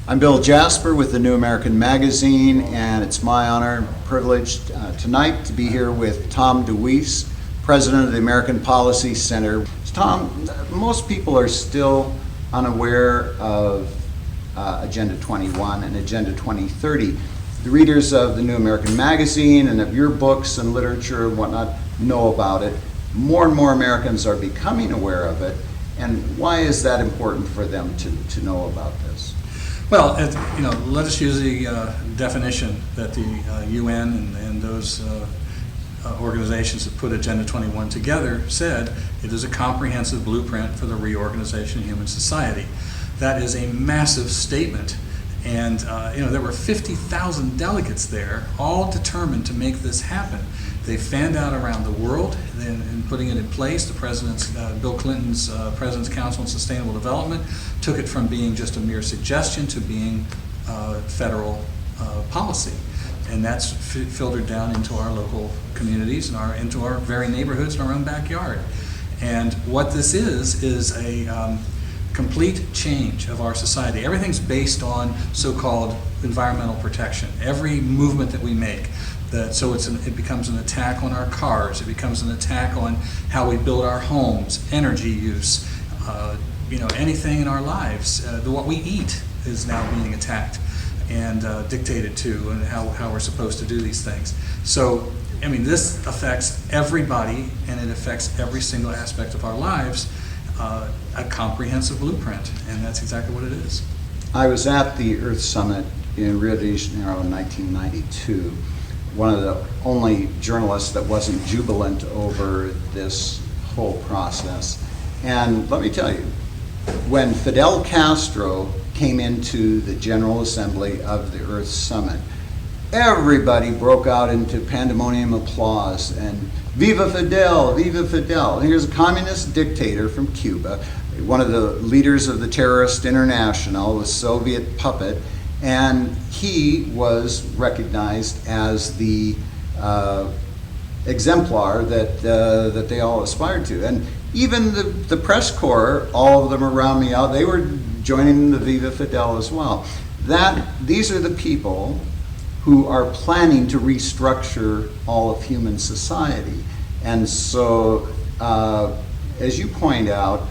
I'm Bill Jasper with the New American Magazine, and it's my honor and privilege tonight to be here with Tom DeWeese, President of the American Policy Center. Tom, most people are still unaware of Agenda 21 and Agenda 2030. The readers of the New American Magazine and of your books and literature and whatnot know about it. More and more Americans are becoming aware of it. And why is that important for them to know about this? Well, let us use the definition that the UN and those organizations that put Agenda 21 together said. It is a comprehensive blueprint for the reorganization of human society. That is a massive statement. And there were 50,000 delegates there, all determined to make this happen. They fanned out around the world and putting it in place. The president's, Bill Clinton's President's Council on Sustainable Development took it from being just a mere suggestion to being federal policy. And that's filtered down into our local communities and into our very neighborhoods in our own backyard. And what this is a complete change of our society. Everything's based on so-called environmental protection. Every movement that we make. So it becomes an attack on our cars. It becomes an attack on how we build our homes, energy use, anything in our lives. What we eat is now being attacked and dictated to, and how we're supposed to do these things. So, this affects everybody, and it affects every single aspect of our lives. A comprehensive blueprint, and that's exactly what it is. I was at the Earth Summit in Rio de Janeiro in 1992. One of the only journalists that wasn't jubilant over this whole process. And let me tell you, when Fidel Castro came into the General Assembly of the Earth Summit, everybody broke out into pandemonium applause and Viva Fidel, Viva Fidel. And here's a communist dictator from Cuba, one of the leaders of the Terrorist International, the Soviet puppet, and he was recognized as the exemplar that they all aspired to. And even the press corps, all of them around me out, they were joining the Viva Fidel as well. These are the people who are planning to restructure all of human society. And so, as you point out,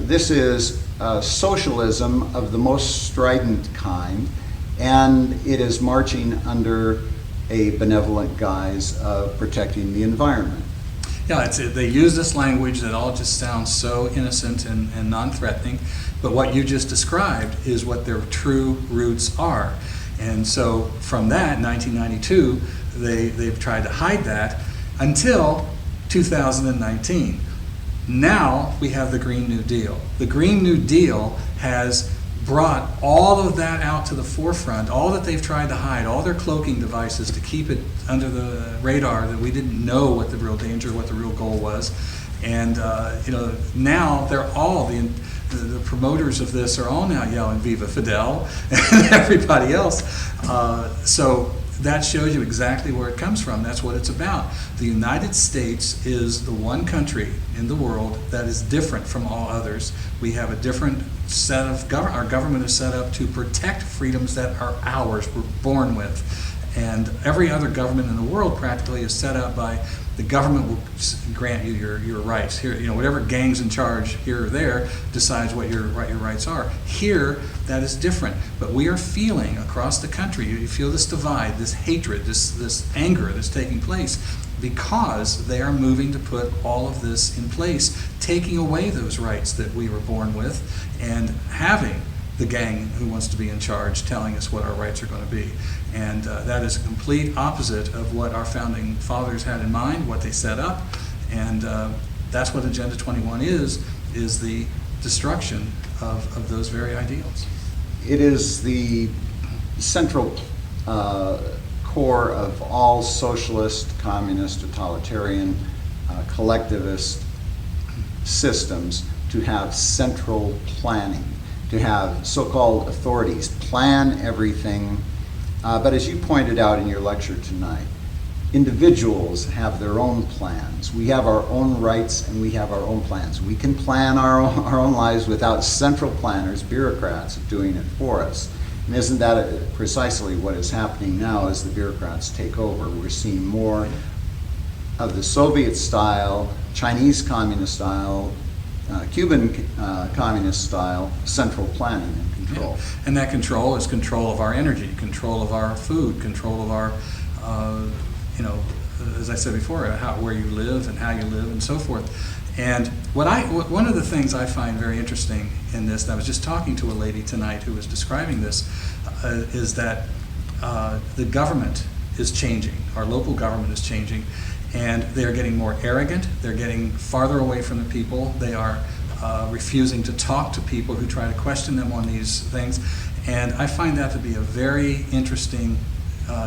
this is socialism of the most strident kind, and it is marching under a benevolent guise of protecting the environment. Yeah, they use this language that all just sounds so innocent and non-threatening, but what you just described is what their true roots are. And so from that, 1992, they've tried to hide that until 2019. Now we have the Green New Deal. The Green New Deal has brought all of that out to the forefront, all that they've tried to hide, all their cloaking devices to keep it under the radar that we didn't know what the real danger, what the real goal was. And now they're all, the promoters of this are all now yelling Viva Fidel and everybody else. So that shows you exactly where it comes from. That's what it's about. The United States is the one country in the world that is different from all others. We have a different set of government. Our government is set up to protect freedoms that are ours, we're born with. And every other government in the world practically is set up by the government will grant you your rights. Here, whatever gang's in charge here or there decides what your rights are. Here, that is different. But we are feeling across the country, you feel this divide, this hatred, this anger that's taking place because they are moving to put all of this in place, taking away those rights that we were born with and having the gang who wants to be in charge telling us what our rights are going to be. And that is a complete opposite of what our founding fathers had in mind, what they set up. And that's what Agenda 21 is the destruction of those very ideals. It is the central core of all socialist, communist, totalitarian, collectivist systems to have central planning, to have so-called authorities plan everything. But as you pointed out in your lecture tonight, individuals have their own plans. We have our own rights and we have our own plans. We can plan our own lives without central planners, bureaucrats, doing it for us. And isn't that precisely what is happening now as the bureaucrats take over? We're seeing more of the Soviet style, Chinese communist style, Cuban communist style central planning and control. Yeah. And that control is control of our energy, control of our food, control of our, as I said before, where you live and how you live and so forth. And one of the things I find very interesting in this, and I was just talking to a lady tonight who was describing this, is that the government is changing. Our local government is changing, and they're getting more arrogant. They're getting farther away from the people. They are refusing to talk to people who try to question them on these things. And I find that to be a very interesting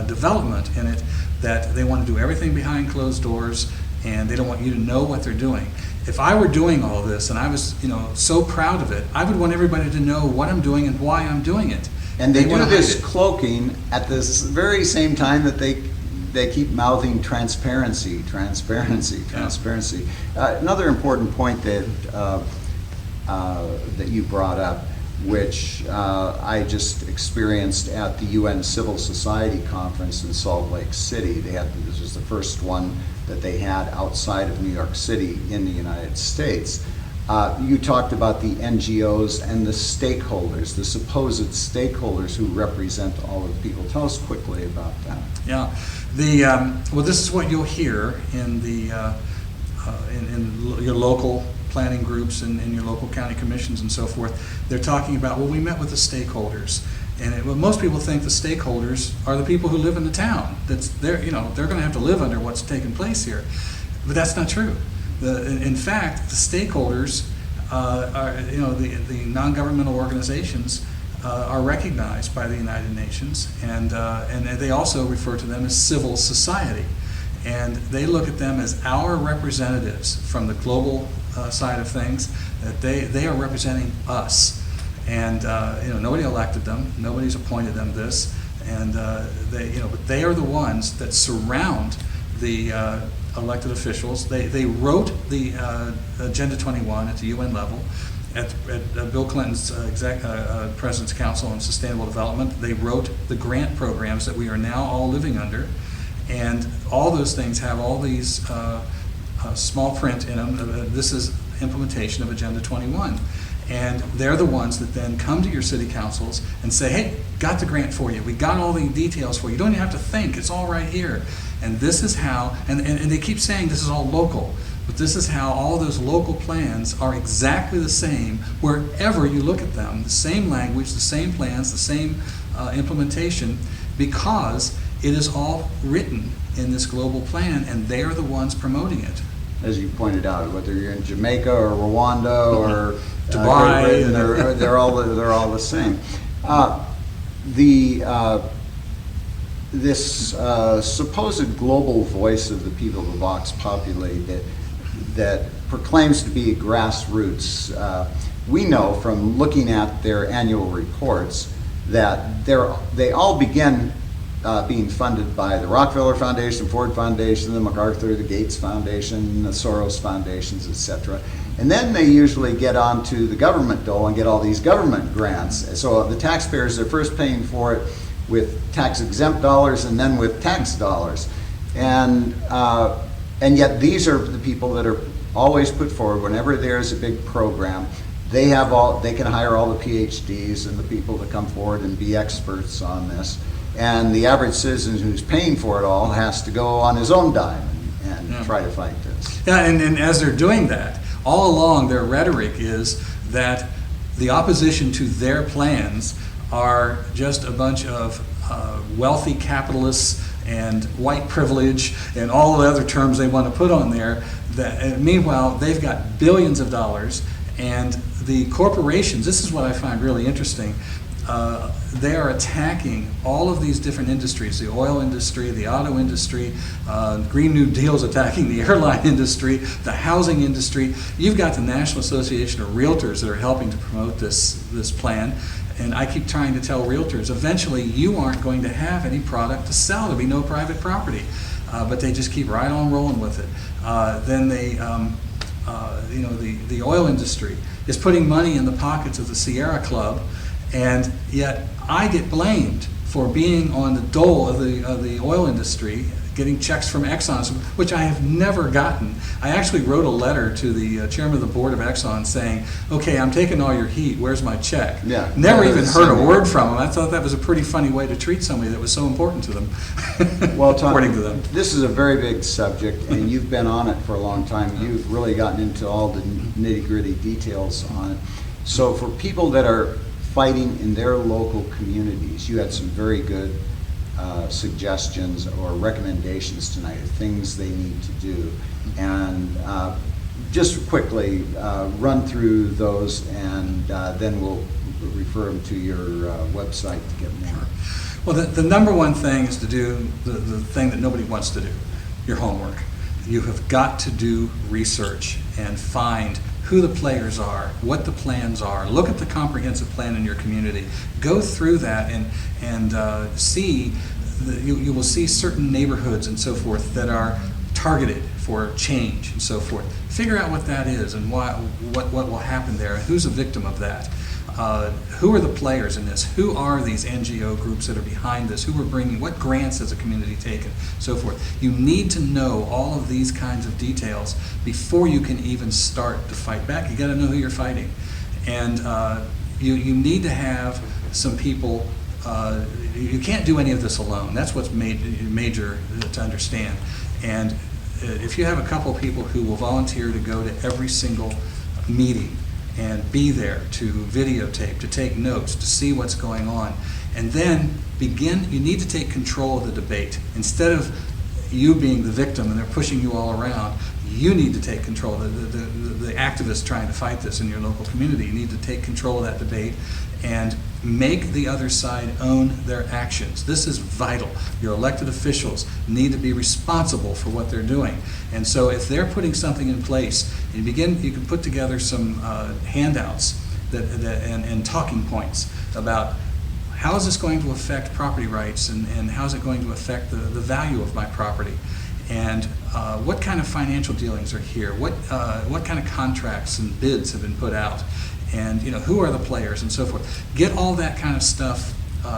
development in it, that they want to do everything behind closed doors, and they don't want you to know what they're doing. If I were doing all this and I was, so proud of it, I would want everybody to know what I'm doing and why I'm doing it. And they do this cloaking at this very same time that they keep mouthing transparency, transparency, transparency. Another important point that you brought up, which I just experienced at the UN Civil Society Conference in Salt Lake City. This was the first one that they had outside of New York City in the United States. You talked about the NGOs and the stakeholders, the supposed stakeholders who represent all of the people. Tell us quickly about that. Yeah, well, this is what you'll hear in the in your local planning groups and in your local county commissions and so forth. They're talking about, well, we met with the stakeholders. And most people think the stakeholders are the people who live in the town. They're going to have to live under what's taking place here. But that's not true. In fact, the stakeholders are, the non-governmental organizations are recognized by the United Nations, and they also refer to them as civil society. And they look at them as our representatives from the global side of things, that they are representing us. And nobody elected them, nobody's appointed them this, and but they are the ones that surround the elected officials. They wrote the Agenda 21 at the UN level, at Bill Clinton's President's Council on Sustainable Development. They wrote the grant programs that we are now all living under, and all those things have all these small print in them. This is implementation of Agenda 21. And they're the ones that then come to your city councils and say, hey, got the grant for you. We got all the details for you. You don't even have to think. It's all right here. And this is how, and they keep saying this is all local, but this is how all those local plans are exactly the same wherever you look at them. The same language, the same plans, the same implementation, because it is all written in this global plan, and they are the ones promoting it. As you pointed out, whether you're in Jamaica or Rwanda or Dubai, they're all the same. This supposed global voice of the people, the Vox Populi, that proclaims to be grassroots. We know from looking at their annual reports that they all begin being funded by the Rockefeller Foundation, Ford Foundation, the MacArthur, the Gates Foundation, the Soros Foundations, etc. And then they usually get onto the government dole and get all these government grants. So the taxpayers are first paying for it with tax-exempt dollars and then with tax dollars. And yet these are the people that are always put forward whenever there's a big program. They can hire all the PhDs and the people to come forward and be experts on this. And the average citizen who's paying for it all has to go on his own dime and try to fight this. Yeah, and as they're doing that, all along their rhetoric is that the opposition to their plans are just a bunch of wealthy capitalists and white privilege and all the other terms they want to put on there. And meanwhile, they've got billions of dollars, and the corporations, this is what I find really interesting, they are attacking all of these different industries, the oil industry, the auto industry, Green New Deal's attacking the airline industry, the housing industry. You've got the National Association of Realtors that are helping to promote this plan. And I keep trying to tell realtors, eventually you aren't going to have any product to sell. There'll be no private property. but they just keep right on rolling with it. Then they, the oil industry is putting money in the pockets of the Sierra Club, and yet I get blamed for being on the dole of the oil industry, getting checks from Exxon, which I have never gotten. I actually wrote a letter to the chairman of the board of Exxon saying, okay, I'm taking all your heat, where's my check? Yeah. Never even heard a word from him. I thought that was a pretty funny way to treat somebody that was so important to them, well, Tom, according to them. This is a very big subject, and you've been on it for a long time. You've really gotten into all the nitty-gritty details on it. So for people that are fighting in their local communities, you had some very good suggestions or recommendations tonight of things they need to do. And just quickly run through those, and then we'll refer them to your website to get more. Well, the number one thing is to do the thing that nobody wants to do, your homework. You have got to do research and find who the players are, what the plans are. Look at the comprehensive plan in your community. Go through that and see, you will see certain neighborhoods and so forth that are targeted for change and so forth. Figure out what that is and what will happen there, who's a victim of that. Who are the players in this? Who are these NGO groups that are behind this? Who are bringing, what grants has a community taken, so forth. You need to know all of these kinds of details before you can even start to fight back. You got to know who you're fighting. And you need to have some people, you can't do any of this alone. That's what's major to understand. And if you have a couple of people who will volunteer to go to every single meeting and be there to videotape, to take notes, to see what's going on, and then begin, you need to take control of the debate. Instead of you being the victim and they're pushing you all around, you need to take control. The activists trying to fight this in your local community, you need to take control of that debate and make the other side own their actions. This is vital. Your elected officials need to be responsible for what they're doing. And so if they're putting something in place, you can put together some handouts and talking points about how is this going to affect property rights, and how is it going to affect the value of my property, and what kind of financial dealings are here, what kind of contracts and bids have been put out, and who are the players and so forth. Get all that kind of stuff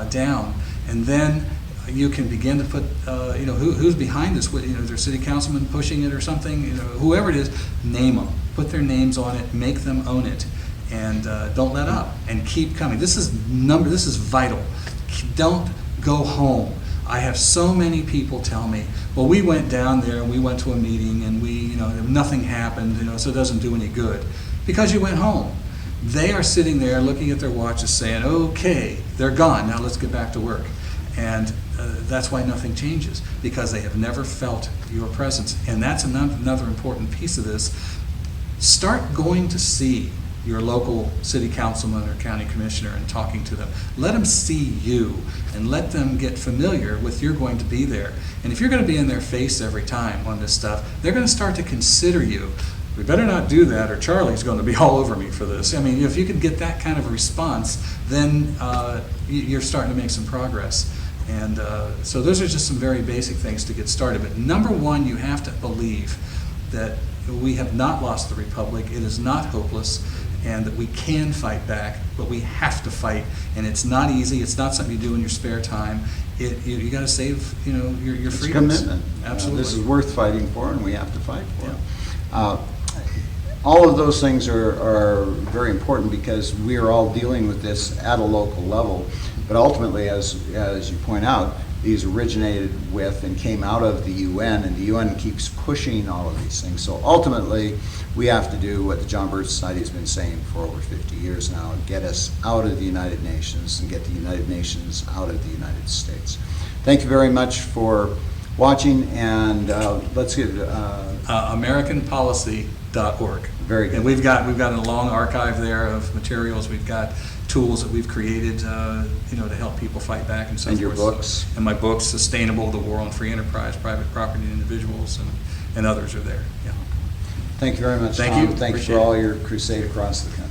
down, and then you can begin to put who's behind this. Is there city councilman pushing it or something? Whoever it is, name them, put their names on it, make them own it, and don't let up, and keep coming. This is vital. Don't go home. I have so many people tell me, well, we went down there and we went to a meeting and nothing happened, so it doesn't do any good, because you went home. They are sitting there looking at their watches saying, okay, they're gone, now let's get back to work. And that's why nothing changes, because they have never felt your presence. And that's another important piece of this. Start going to see your local city councilman or county commissioner and talking to them. Let them see you and let them get familiar with you're going to be there. And if you're going to be in their face every time on this stuff, they're going to start to consider you. We better not do that, or Charlie's going to be all over me for this. I mean, if you could get that kind of a response, then you're starting to make some progress. And so those are just some very basic things to get started. But number one, you have to believe that we have not lost the Republic. It is not hopeless, and that we can fight back, but we have to fight. And it's not easy. It's not something you do in your spare time. You got to save your freedoms. It's a commitment. Absolutely. This is worth fighting for, and we have to fight for it. All of those things are very important, because we are all dealing with this at a local level. But ultimately, as you point out, these originated with and came out of the UN, and the UN keeps pushing all of these things. So ultimately, we have to do what the John Birch Society has been saying for over 50 years now, and get us out of the United Nations and get the United Nations out of the United States. Thank you very much for watching, and let's get AmericanPolicy.org. Very good. And we've got a long archive there of materials. We've got tools that we've created, to help people fight back and so And forth. your books. And my books, Sustainable, The War on Free Enterprise, Private Property and Individuals, and others are there. Yeah. Thank you very much, Thank Tom. you. Thank you Appreciate for it. all your crusade across the country.